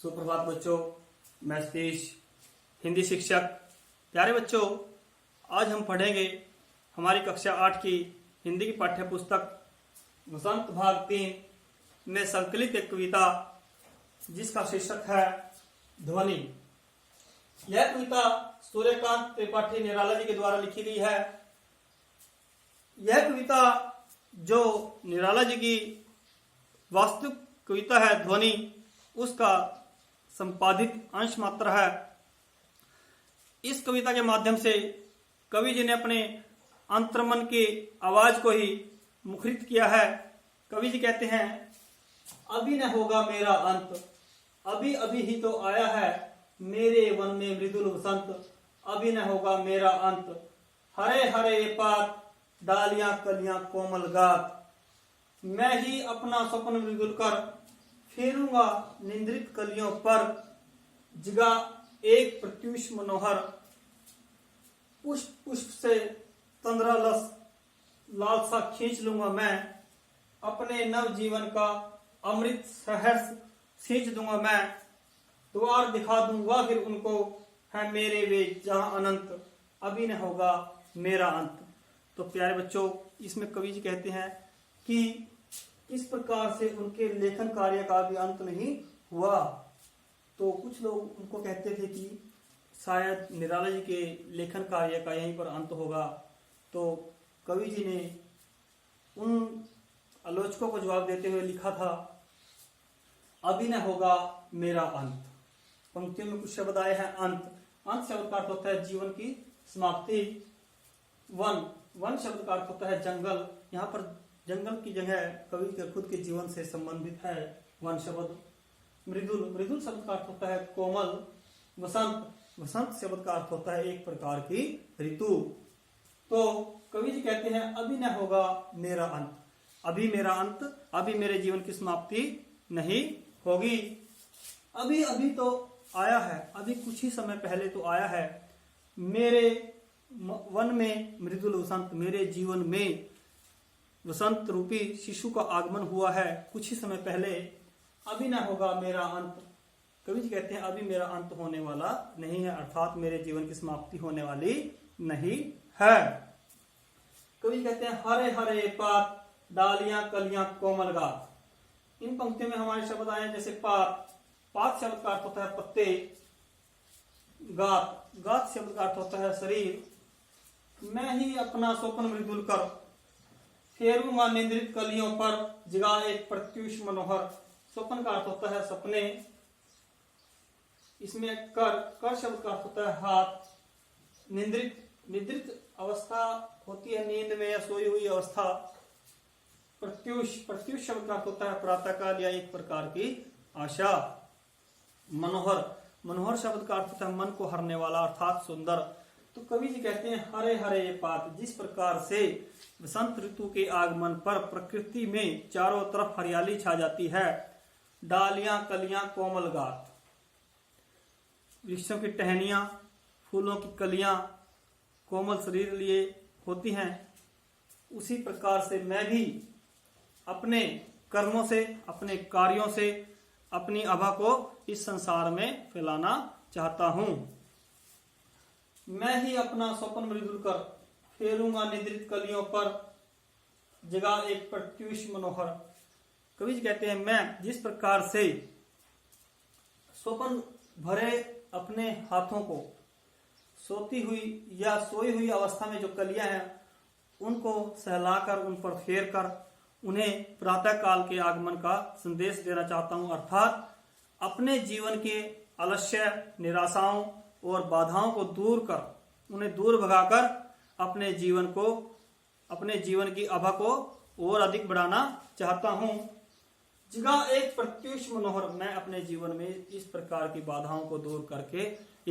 सुप्रभात बच्चों, मैं सतीश हिंदी शिक्षक। प्यारे बच्चों, आज हम पढ़ेंगे हमारी कक्षा 8 की हिंदी की पाठ्य पुस्तक वसंत भाग 3 में संकलित एक कविता जिसका शीर्षक है ध्वनि। यह कविता सूर्यकांत त्रिपाठी निराला जी के द्वारा लिखी गई है। यह कविता जो निराला जी की वास्तविक कविता है ध्वनि, उसका संपादित अंश मात्र है। इस कविता के माध्यम से कवि जी ने अपने अंतर्मन की आवाज को ही मुखरित किया है। कवि जी कहते हैं, अभी न होगा मेरा अंत, अभी अभी ही तो आया है मेरे वन में मृदुल वसंत, अभी न होगा मेरा अंत। हरे हरे पात, डालियां कलियां कोमल गात, मैं ही अपना स्वप्न मृदुल कर फेरूंगा निंद्रित कलियों पर, जिगा एक प्रत्युष मनोहर, पुष्प पुष्प से तंद्रालस लालसा खींच लूंगा मैं, अपने नव जीवन का अमृत सहर्ष सींच दूंगा मैं, द्वार दिखा दूंगा फिर उनको, है मेरे वे जहां अनंत, अभी न होगा मेरा अंत। तो प्यारे बच्चों, इसमें कवि जी कहते हैं कि इस प्रकार से उनके लेखन कार्य का भी अंत नहीं हुआ। तो कुछ लोग उनको कहते थे कि शायद निराला जी के लेखन कार्य का यहीं पर अंत होगा। तो कवि जी ने उन आलोचकों को जवाब देते हुए लिखा था, अभी न होगा मेरा अंत। पंक्तियों में कुछ शब्द आए हैं अंत। अंत शब्द का अर्थ होता है जीवन की समाप्ति। वन शब्द का अर्थ होता है जंगल। यहाँ पर जंगल की जगह कवि के खुद के जीवन से संबंधित है वन शब्द। मृदुल शब्द का अर्थ होता है कोमल। वसंत शब्द का अर्थ होता है एक प्रकार की ऋतु। तो कवि जी कहते हैं, अभी न होगा मेरा अंत, अभी मेरा अंत, अभी मेरे जीवन की समाप्ति नहीं होगी। अभी अभी तो आया है, अभी कुछ ही समय पहले तो आया है मेरे वन में मृदुल वसंत, मेरे जीवन में वसंत रूपी शिशु का आगमन हुआ है कुछ ही समय पहले। अभी ना होगा मेरा अंत। कवि जी कहते हैं, अभी मेरा अंत होने वाला नहीं है, अर्थात मेरे जीवन की समाप्ति होने वाली नहीं है। कवि कहते हैं, हरे हरे पात, डालियां कलियां कोमल गात। इन पंक्तियों में हमारे शब्द आए जैसे पात शब्द का अर्थ होता है पत्ते, गात शब्द का अर्थ होता है शरीर। मैं ही अपना स्वप्न मृदुल कर फेरूंगा निंद्रित कलियों पर, जिगा एक प्रत्युष मनोहर। स्वप्न का अर्थ होता है सपने। इसमें कर शब्द का अर्थ होता है हाथ। निद्रित अवस्था होती है नींद में या सोई हुई अवस्था। प्रत्युष शब्द का अर्थ होता है प्रातःकाल या एक प्रकार की आशा। मनोहर शब्द का अर्थ होता है मन को हरने वाला अर्थात सुंदर। तो कवि जी कहते हैं, हरे हरे पात, जिस प्रकार से वसंत ऋतु के आगमन पर प्रकृति में चारों तरफ हरियाली छा जाती है, डालियां कलियां कोमल गात, वृक्षों की टहनियां, फूलों की कलियां कोमल शरीर लिए होती हैं, उसी प्रकार से मैं भी अपने कर्मों से, अपने कार्यों से अपनी आभा को इस संसार में फैलाना चाहता हूं। मैं ही अपना स्वप्न मृदुल कर फेरूंगा निद्रित कलियों पर, जगह एक प्रत्युष मनोहर। कवि जी कहते हैं, मैं जिस प्रकार से स्वप्न भरे अपने हाथों को सोती हुई या सोई हुई अवस्था में जो कलियां हैं उनको सहलाकर, उन पर फेर कर उन्हें प्रातः काल के आगमन का संदेश देना चाहता हूं, अर्थात अपने जीवन के आलस्य, निराशाओं और बाधाओं को दूर कर, उन्हें दूर भगाकर अपने जीवन की आभा को और अधिक बढ़ाना चाहता हूं। जिगा एक प्रत्युष मनोहर, मैं अपने जीवन में इस प्रकार की बाधाओं को दूर करके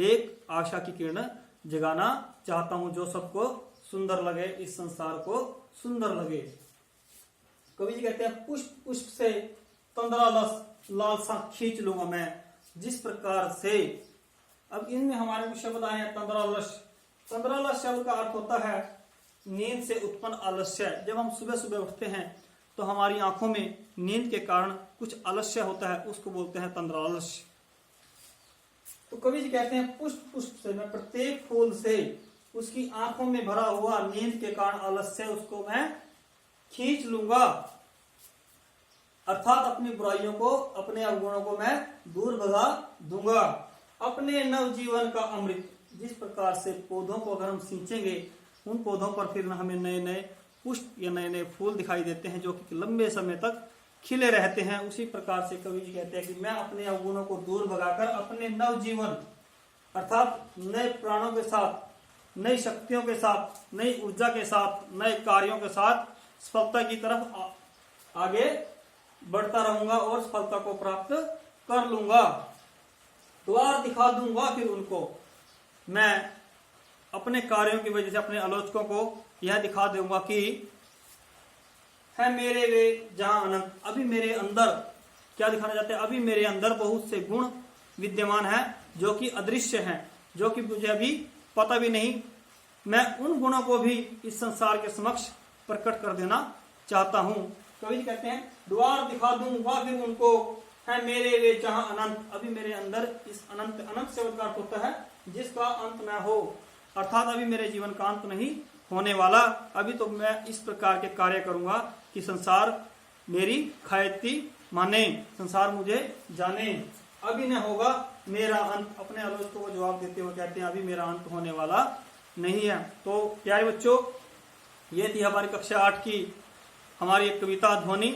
एक आशा की किरण जगाना चाहता हूं, जो सबको सुंदर लगे, इस संसार को सुंदर लगे। कवि जी कहते हैं, पुष्प पुष्प से तंद्रालस लालसा खींच लूंगा मैं, जिस प्रकार से। अब इनमें हमारे कुछ शब्द आए हैं तंद्रालस शब्द का अर्थ होता है नींद से उत्पन्न आलस्य। जब हम सुबह सुबह उठते हैं तो हमारी आंखों में नींद के कारण कुछ आलस्य होता है, उसको बोलते हैं तंद्रालस्य। तो कवि जी कहते हैं पुष्प पुष्प से, मैं प्रत्येक फूल से उसकी आंखों में भरा हुआ नींद के कारण आलस्य उसको मैं खींच लूंगा, अर्थात अपनी बुराइयों को, अपने अवगुणों को मैं दूर भगा दूंगा। अपने नवजीवन का अमृत, जिस प्रकार से पौधों को अगर हम सींचेंगे, उन पौधों पर फिर हमें नए नए पुष्प या नए नए फूल दिखाई देते हैं जो कि लंबे समय तक खिले रहते हैं। उसी प्रकार से कवि जी कहते हैं कि मैं अपने अवगुणों को दूर भगाकर अपने नवजीवन अर्थात नए प्राणों के साथ, नई शक्तियों के साथ, नई ऊर्जा के साथ, नए कार्यों के साथ सफलता की तरफ आगे बढ़ता रहूंगा और सफलता को प्राप्त कर लूंगा। द्वार दिखा दूंगा फिर उनको, मैं अपने कार्यों की वजह से अपने आलोचकों को यह दिखा दूंगा कि है मेरे वे जहां अनंत। अभी मेरे अंदर क्या दिखाना चाहते हैं? अभी मेरे अंदर बहुत से गुण विद्यमान है जो कि अदृश्य हैं, जो कि मुझे अभी पता भी नहीं। मैं उन गुणों को भी इस संसार के समक्ष प्रकट कर देना चाहता हूं। कवि जी कहते हैं द्वार दिखा दूंगा फिर उनको, है मेरे वे जहां अनंत। अभी मेरे अंदर इस अनंत, अनंत से अर्थ होता है जिसका अंत न हो, अर्थात अभी मेरे जीवन का अंत नहीं होने वाला। अभी तो मैं इस प्रकार के कार्य करूंगा कि संसार मेरी खायती माने, संसार मुझे जाने। अभी न होगा मेरा अंत। अपने आलोचकों को जवाब देते हुए कहते हैं अभी मेरा अंत होने वाला नहीं है। तो प्यारे बच्चों, ये थी हमारी कक्षा 8 की हमारी एक कविता ध्वनि।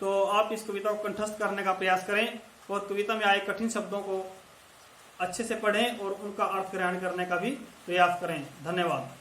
तो आप इस कविता को कंठस्थ करने का प्रयास करें और कविता में आए कठिन शब्दों को अच्छे से पढ़ें और उनका अर्थ ग्रहण करने का भी प्रयास करें। धन्यवाद।